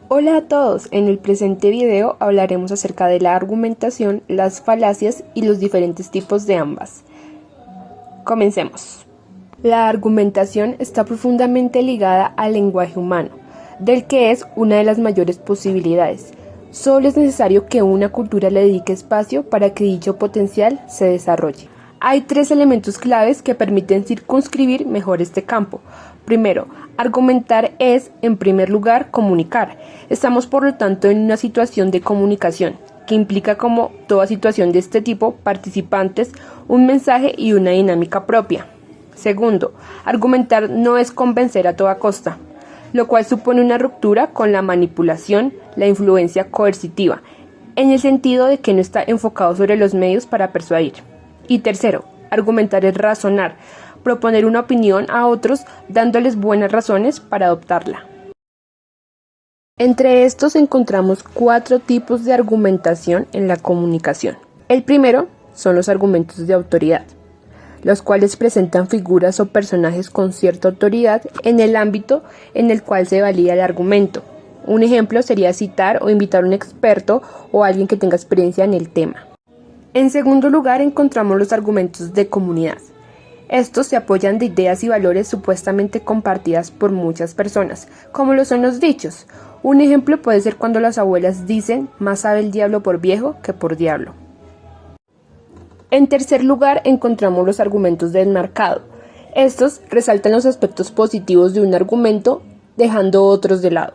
Hola a todos, en el presente video hablaremos acerca de la argumentación, las falacias y los diferentes tipos de ambas. Comencemos. La argumentación está profundamente ligada al lenguaje humano, del que es una de las mayores posibilidades. Solo es necesario que una cultura le dedique espacio para que dicho potencial se desarrolle. Hay tres elementos claves que permiten circunscribir mejor este campo. Primero, argumentar es, en primer lugar, comunicar. Estamos, por lo tanto, en una situación de comunicación, que implica, como toda situación de este tipo, participantes, un mensaje y una dinámica propia. Segundo, argumentar no es convencer a toda costa, lo cual supone una ruptura con la manipulación, la influencia coercitiva, en el sentido de que no está enfocado sobre los medios para persuadir. Y tercero, argumentar es razonar, proponer una opinión a otros dándoles buenas razones para adoptarla. Entre estos encontramos 4 tipos de argumentación en la comunicación. El primero son los argumentos de autoridad, los cuales presentan figuras o personajes con cierta autoridad en el ámbito en el cual se valida el argumento. Un ejemplo sería citar o invitar a un experto o a alguien que tenga experiencia en el tema. En segundo lugar encontramos los argumentos de comunidad. Estos se apoyan de ideas y valores supuestamente compartidas por muchas personas, como lo son los dichos. Un ejemplo puede ser cuando las abuelas dicen: más sabe el diablo por viejo que por diablo. En tercer lugar encontramos los argumentos de enmarcado. Estos resaltan los aspectos positivos de un argumento, dejando otros de lado.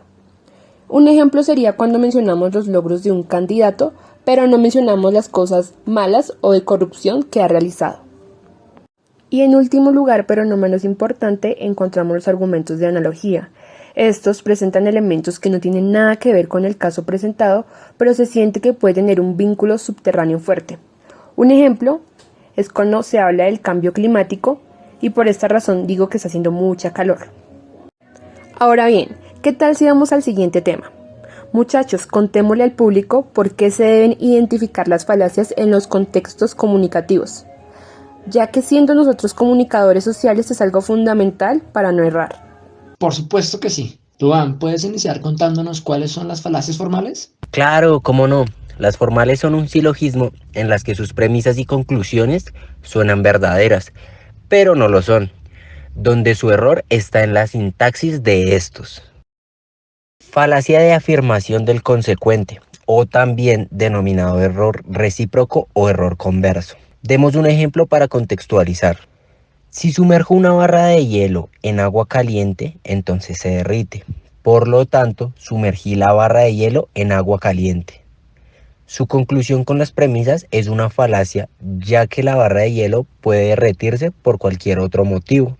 Un ejemplo sería cuando mencionamos los logros de un candidato, pero no mencionamos las cosas malas o de corrupción que ha realizado. Y en último lugar, pero no menos importante, encontramos los argumentos de analogía. Estos presentan elementos que no tienen nada que ver con el caso presentado, pero se siente que puede tener un vínculo subterráneo fuerte. Un ejemplo es cuando se habla del cambio climático y por esta razón digo que está haciendo mucha calor. Ahora bien, ¿qué tal si vamos al siguiente tema? Muchachos, contémosle al público por qué se deben identificar las falacias en los contextos comunicativos, ya que siendo nosotros comunicadores sociales es algo fundamental para no errar. Por supuesto que sí. Duan, ¿puedes iniciar contándonos cuáles son las falacias formales? Claro, cómo no. Las formales son un silogismo en las que sus premisas y conclusiones suenan verdaderas, pero no lo son, donde su error está en la sintaxis de estos. Falacia de afirmación del consecuente, o también denominado error recíproco o error converso. Demos un ejemplo para contextualizar. Si sumerjo una barra de hielo en agua caliente, entonces se derrite. Por lo tanto, sumergí la barra de hielo en agua caliente. Su conclusión con las premisas es una falacia, ya que la barra de hielo puede derretirse por cualquier otro motivo.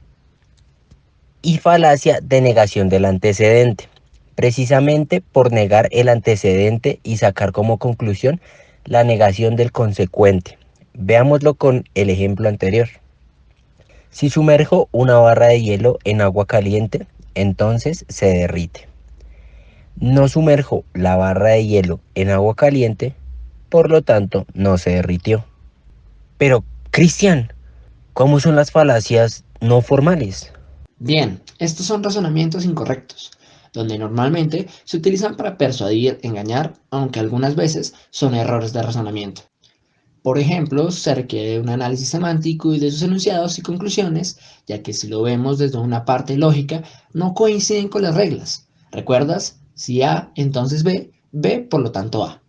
Y falacia de negación del antecedente, precisamente por negar el antecedente y sacar como conclusión la negación del consecuente. Veámoslo con el ejemplo anterior. Si sumerjo una barra de hielo en agua caliente, entonces se derrite. No sumerjo la barra de hielo en agua caliente, por lo tanto no se derritió. Pero, Cristian, ¿cómo son las falacias no formales? Bien, estos son razonamientos incorrectos, donde normalmente se utilizan para persuadir, engañar, aunque algunas veces son errores de razonamiento. Por ejemplo, se requiere un análisis semántico y de sus enunciados y conclusiones, ya que si lo vemos desde una parte lógica, no coinciden con las reglas. ¿Recuerdas? Si A, entonces B, B por lo tanto A.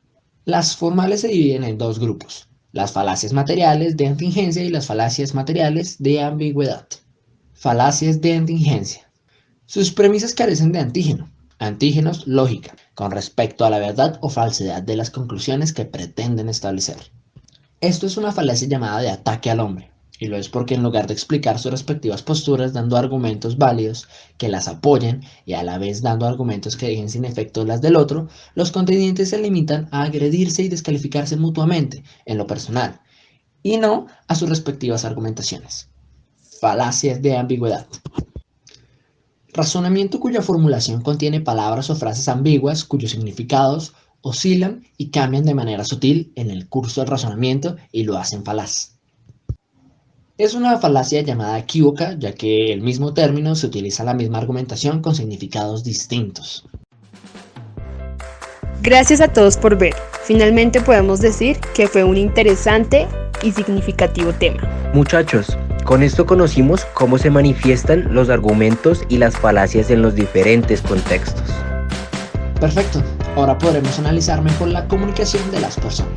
Las formales se dividen en dos grupos: las falacias materiales de contingencia y las falacias materiales de ambigüedad. Falacias de contingencia. Sus premisas carecen de antígeno. Antígenos, lógica, con respecto a la verdad o falsedad de las conclusiones que pretenden establecer. Esto es una falacia llamada de ataque al hombre, y lo es porque en lugar de explicar sus respectivas posturas dando argumentos válidos que las apoyen y a la vez dando argumentos que dejen sin efecto las del otro, los contendientes se limitan a agredirse y descalificarse mutuamente en lo personal, y no a sus respectivas argumentaciones. Falacias de ambigüedad. Razonamiento cuya formulación contiene palabras o frases ambiguas cuyos significados oscilan y cambian de manera sutil en el curso del razonamiento y lo hacen falaz. Es una falacia llamada equívoca, ya que el mismo término se utiliza en la misma argumentación con significados distintos. Gracias a todos por ver. Finalmente podemos decir que fue un interesante y significativo tema. Muchachos, con esto conocimos cómo se manifiestan los argumentos y las falacias en los diferentes contextos. Perfecto, ahora podremos analizar mejor la comunicación de las personas.